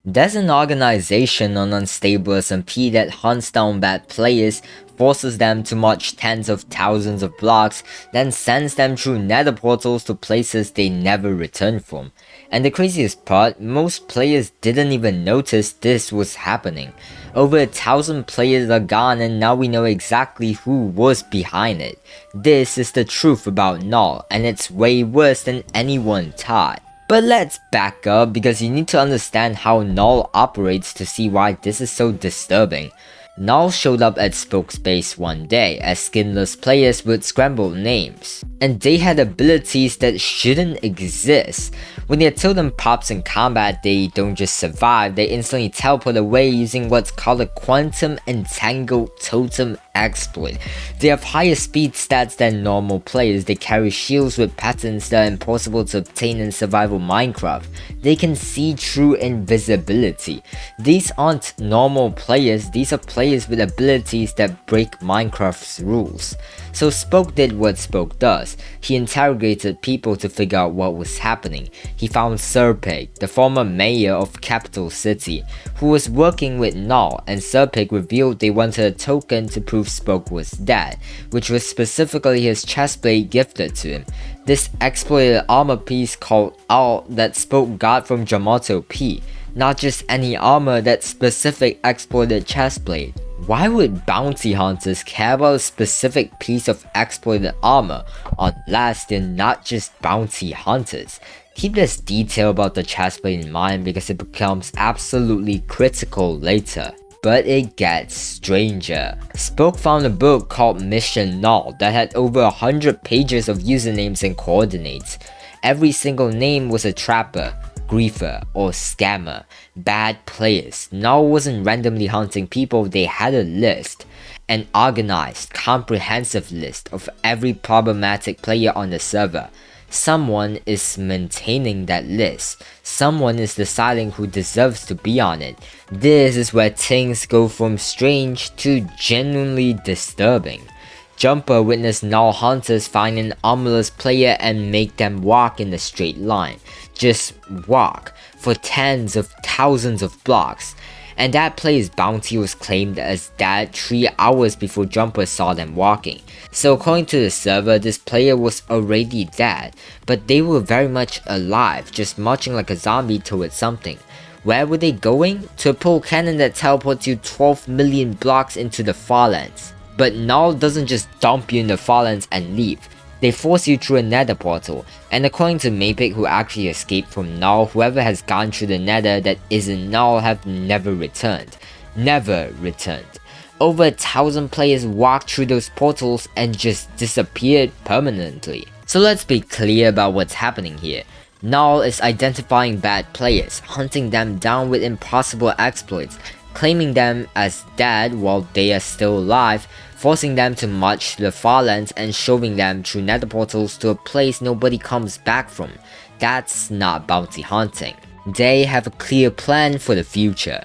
There's an organization on Unstable SMP that hunts down bad players, forces them to march tens of thousands of blocks, then sends them through nether portals to places they never return from. And the craziest part, most players didn't even notice this was happening. Over 1,000 players are gone and now we know exactly who was behind it. This is the truth about Null, and it's way worse than anyone thought. But let's back up because you need to understand how Null operates to see why this is so disturbing. Null showed up at Spokespace one day as skinless players with scrambled names, and they had abilities that shouldn't exist. When their totem pops in combat, they don't just survive, they instantly teleport away using what's called a Quantum Entangled Totem exploit. They have higher speed stats than normal players, they carry shields with patterns that are impossible to obtain in survival Minecraft. They can see through invisibility. These aren't normal players, these are players with abilities that break Minecraft's rules. So Spoke did what Spoke does. He interrogated people to figure out what was happening. He found Serpig, the former mayor of Capital City, who was working with Null, and Serpig revealed they wanted a token to prove Spoke was dead, which was specifically his chestplate gifted to him. This exploited armor piece called Alt that Spoke got from JamatoP. Not just any armor, that specific exploited chestplate. Why would bounty hunters care about a specific piece of exploited armor unless they're not just bounty hunters? Keep this detail about the chestplate in mind because it becomes absolutely critical later. But it gets stranger. Spoke found a book called Mission Null that had over 100 pages of usernames and coordinates. Every single name was a trapper, griefer, or scammer. Bad players. Null wasn't randomly hunting people, they had a list. An organized, comprehensive list of every problematic player on the server. Someone is maintaining that list. Someone is deciding who deserves to be on it. This is where things go from strange to genuinely disturbing. Jumper witnessed Null hunters find an anomalous player and make them walk in a straight line. Just walk for tens of thousands of blocks. And that player's bounty was claimed as dead 3 hours before Jumper saw them walking. So according to the server, this player was already dead, but they were very much alive, just marching like a zombie towards something. Where were they going? To a pole cannon that teleports you 12 million blocks into the Farlands. But Null doesn't just dump you in the Farlands and leave. They force you through a nether portal, and according to Mapic, who actually escaped from Null, whoever has gone through the nether that isn't Null have never returned. Never returned. Over 1,000 players walked through those portals and just disappeared permanently. So let's be clear about what's happening here. Null is identifying bad players, hunting them down with impossible exploits, claiming them as dead while they are still alive, forcing them to march to the Farlands and shoving them through nether portals to a place nobody comes back from. That's not bounty hunting. They have a clear plan for the future.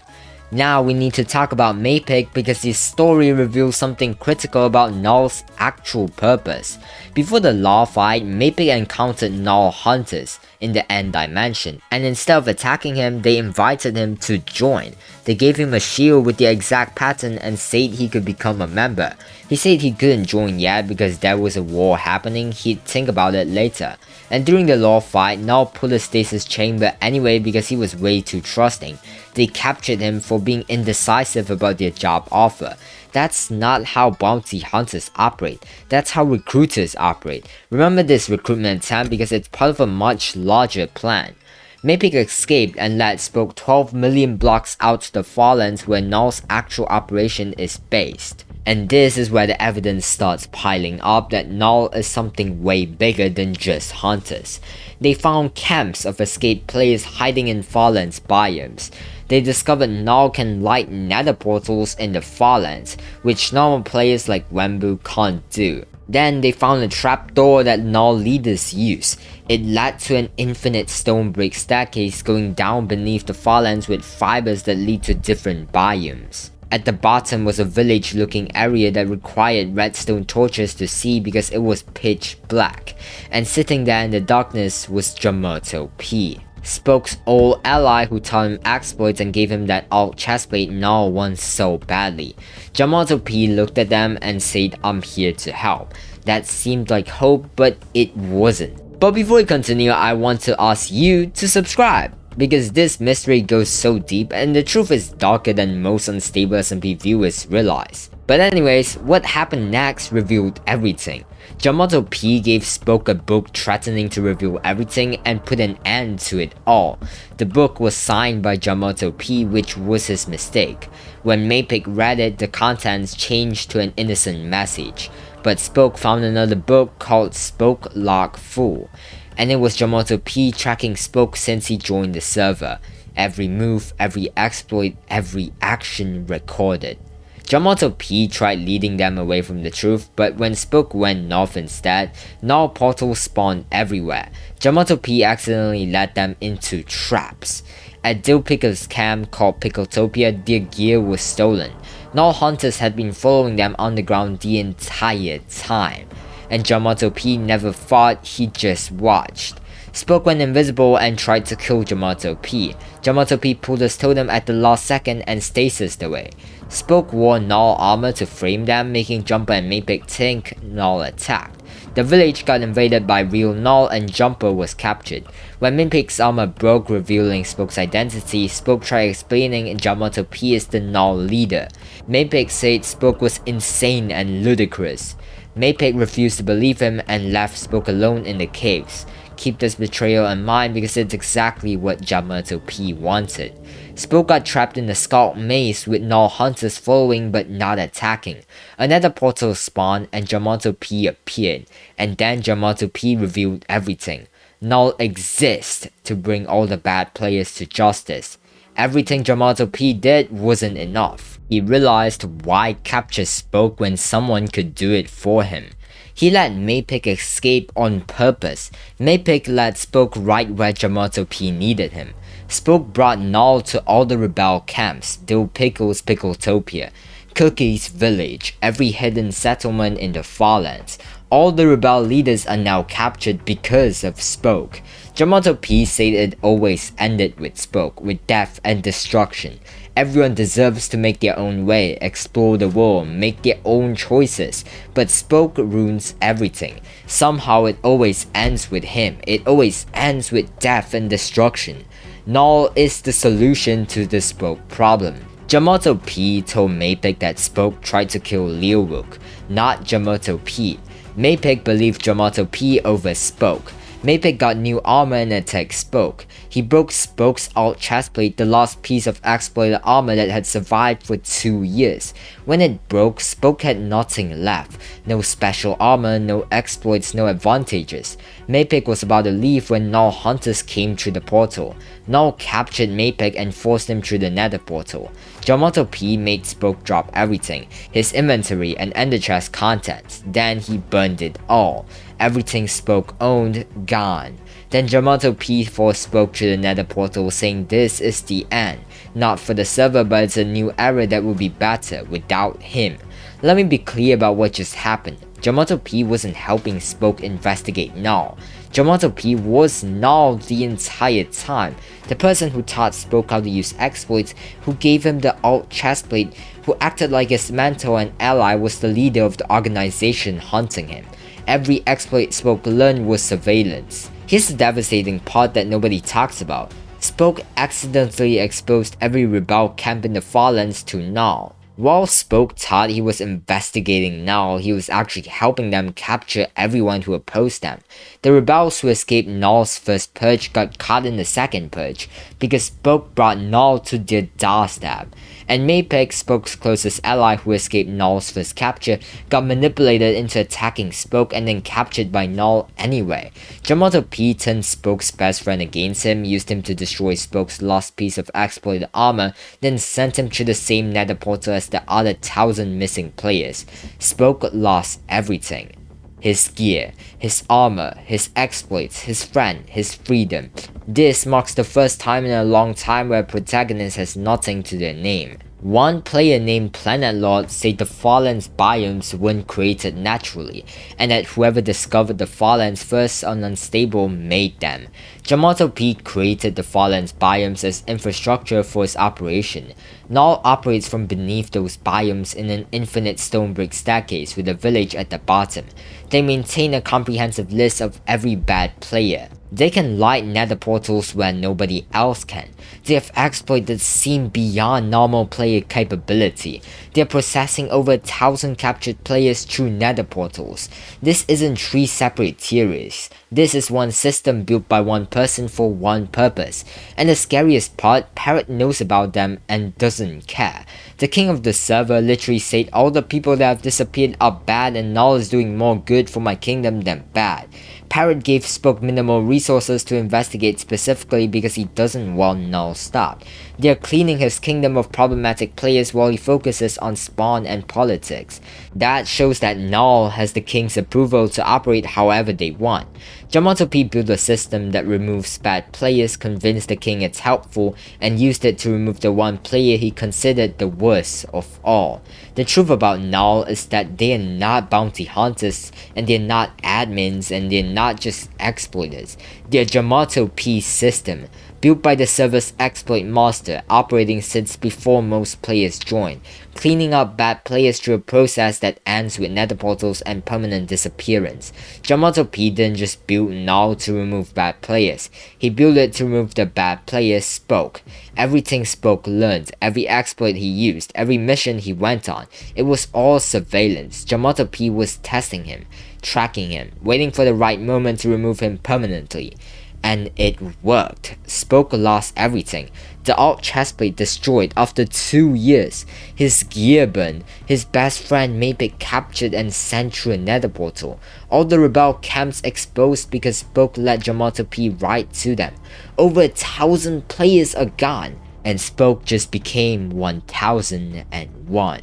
Now we need to talk about Mapic because this story reveals something critical about Null's actual purpose. Before the law fight, Mapic encountered Null hunters in the end dimension, and instead of attacking him, they invited him to join. They gave him a shield with the exact pattern and said he could become a member. He said he couldn't join yet because there was a war happening, he'd think about it later. And during the law fight, Null pulled a stasis chamber anyway because he was way too trusting. They captured him for being indecisive about their job offer. That's not how bounty hunters operate. That's how recruiters operate. Remember this recruitment attempt because it's part of a much larger plan. Mapic escaped and led Spoke 12 million blocks out to the Farlands where Null's actual operation is based. And this is where the evidence starts piling up that Null is something way bigger than just hunters. They found camps of escaped players hiding in Farlands biomes. They discovered Null can light nether portals in the Farlands, which normal players like Wemmbu can't do. Then they found a trapdoor that Null leaders use. It led to an infinite stone brick staircase going down beneath the Farlands with fibers that lead to different biomes. At the bottom was a village looking area that required redstone torches to see because it was pitch black, and sitting there in the darkness was JamatoP. Spoke's old ally who taught him exploits and gave him that alt chestplate Null wants so badly. JamatoP looked at them and said, "I'm here to help." That seemed like hope, but it wasn't. But before we continue, I want to ask you to subscribe, because this mystery goes so deep and the truth is darker than most Unstable SMP viewers realize. But anyways, what happened next revealed everything. JamatoP gave Spoke a book threatening to reveal everything and put an end to it all. The book was signed by JamatoP, which was his mistake. When Maypick read it, the contents changed to an innocent message. But Spoke found another book called Spoke Log Full, and it was JamatoP tracking Spoke since he joined the server. Every move, every exploit, every action recorded. JamatoP tried leading them away from the truth, but when Spoke went north instead, Null portals spawned everywhere. JamatoP accidentally led them into traps. At Dill Pickle's camp called Pickletopia, their gear was stolen. Null hunters had been following them underground the entire time, and JamatoP never fought, he just watched. Spoke went invisible and tried to kill JamatoP. JamatoP pulled his totem at the last second and stasised away. Spoke wore Null armor to frame them, making Jumper and Maypick think Null attacked. The village got invaded by real Null and Jumper was captured. When Maypick's armor broke, revealing Spoke's identity, Spoke tried explaining JamatoP is the Null leader. Maypick said Spoke was insane and ludicrous. Maypick refused to believe him and left Spoke alone in the caves. Keep this betrayal in mind because it's exactly what JamatoP wanted. Spoke got trapped in the Skull Maze with Null hunters following but not attacking. Another portal spawned and JamatoP appeared, and then JamatoP revealed everything. Null exists to bring all the bad players to justice. Everything JamatoP did wasn't enough. He realized why capture Spoke when someone could do it for him. He let Maypick escape on purpose. Maypick let Spoke right where JamatoP needed him. Spoke brought Null to all the rebel camps, Dill Pickle's Pickletopia, Cookie's village, every hidden settlement in the Farlands. All the rebel leaders are now captured because of Spoke. JamatoP said it always ended with Spoke, with death and destruction. Everyone deserves to make their own way, explore the world, make their own choices, but Spoke ruins everything. Somehow it always ends with him, it always ends with death and destruction. Null is the solution to the Spoke problem. JamatoP told Maypick that Spoke tried to kill Leowook, not JamatoP. Maypick believed JamatoP over Spoke. Maypick got new armor and attacked Spoke. He broke Spoke's alt chestplate, the last piece of exploited armor that had survived for 2 years. When it broke, Spoke had nothing left. No special armor, no exploits, no advantages. Maypick was about to leave when Null hunters came through the portal. Null captured Maypick and forced him through the nether portal. JamatoP made Spoke drop everything, his inventory and ender chest contents. Then he burned it all. Everything Spoke owned, gone. Then JamatoP forced Spoke to the nether portal, saying this is the end. Not for the server, but it's a new era that will be better without him. Let me be clear about what just happened. JamatoP wasn't helping Spoke investigate Null. JamatoP was Null the entire time. The person who taught Spoke how to use exploits, who gave him the alt chestplate, who acted like his mentor and ally, was the leader of the organization hunting him. Every exploit Spoke learned was surveillance. Here's the devastating part that nobody talks about. Spoke accidentally exposed every rebel camp in the Farlands to Null. While Spoke thought he was investigating Null, he was actually helping them capture everyone who opposed them. The rebels who escaped Null's first purge got caught in the second purge, because Spoke brought Null to their doorstep. And Maypick, Spoke's closest ally who escaped Null's first capture, got manipulated into attacking Spoke and then captured by Null anyway. JamatoP turned Spoke's best friend against him, used him to destroy Spoke's lost piece of exploited armor, then sent him to the same nether portal as the other 1,000 missing players. Spoke lost everything. His gear, his armor, his exploits, his friend, his freedom. This marks the first time in a long time where a protagonist has nothing to their name. One player named Planet Lord said the Farlands biomes weren't created naturally, and that whoever discovered the Farlands first on Unstable made them. JamatoP created the Farlands biomes as infrastructure for its operation. Null operates from beneath those biomes in an infinite stone brick staircase with a village at the bottom. They maintain a comprehensive list of every bad player. They can light nether portals where nobody else can. They have exploits that seem beyond normal player capability. They are processing over 1,000 captured players through nether portals. This isn't 3 separate theories. This is one system built by one person for one purpose. And the scariest part, Parrot knows about them and doesn't care. The king of the server literally said all the people that have disappeared are bad and Null is doing more good for my kingdom than bad. Parrot gave Spoke minimal resources to investigate specifically because he doesn't want Null stopped. They are cleaning his kingdom of problematic players while he focuses on spawn and politics. That shows that Null has the king's approval to operate however they want. JamatoP built a system that removes bad players, convinced the king it's helpful, and used it to remove the one player he considered the worst of all. The truth about Null is that they are not bounty hunters, and they're not admins, and they're not just exploiters. They're JamatoP's system, built by the server's exploit master, operating since before most players joined, cleaning up bad players through a process that ends with nether portals and permanent disappearance. JamatoP didn't just build Null to remove bad players, he built it to remove the bad players Spoke. Everything Spoke learned, every exploit he used, every mission he went on, it was all surveillance. JamatoP was testing him, tracking him, waiting for the right moment to remove him permanently. And it worked. Spoke lost everything. The alt chestplate destroyed after 2 years. His gear burned. His best friend Mapik captured and sent through a nether portal. All the rebel camps exposed because Spoke led JamatoP right to them. Over 1,000 players are gone. And Spoke just became 1001.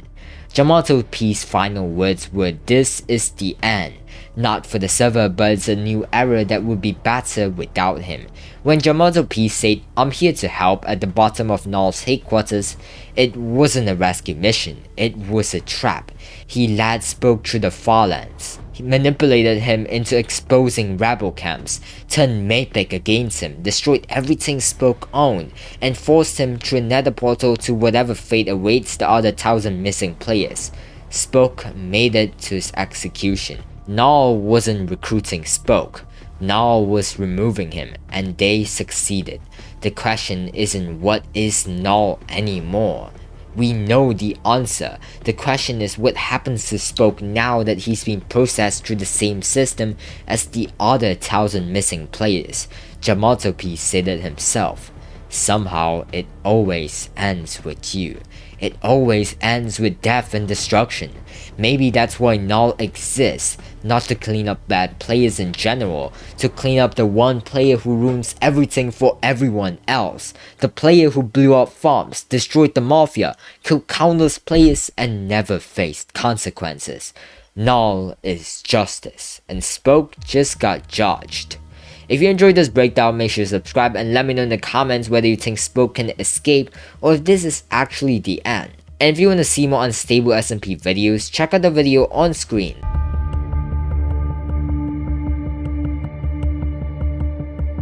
JamatoP's final words were, "This is the end." Not for the server, but it's a new era that would be better without him. When JamatoP said, "I'm here to help" at the bottom of Null's headquarters, it wasn't a rescue mission, it was a trap. He led Spoke through the Farlands. He manipulated him into exposing rebel camps, turned Mapik against him, destroyed everything Spoke owned, and forced him through a nether portal to whatever fate awaits the other 1,000 missing players. Spoke made it to his execution. Null wasn't recruiting Spoke, Null was removing him, and they succeeded. The question isn't what is Null anymore. We know the answer. The question is what happens to Spoke now that he's been processed through the same system as the other 1,000 missing players. JamatoP said it himself. Somehow it always ends with you. It always ends with death and destruction. Maybe that's why Null exists, not to clean up bad players in general, to clean up the one player who ruins everything for everyone else. The player who blew up farms, destroyed the mafia, killed countless players and never faced consequences. Null is justice, and Spoke just got judged. If you enjoyed this breakdown, make sure to subscribe and let me know in the comments whether you think Spoke can escape or if this is actually the end. And if you want to see more Unstable SMP videos, check out the video on screen.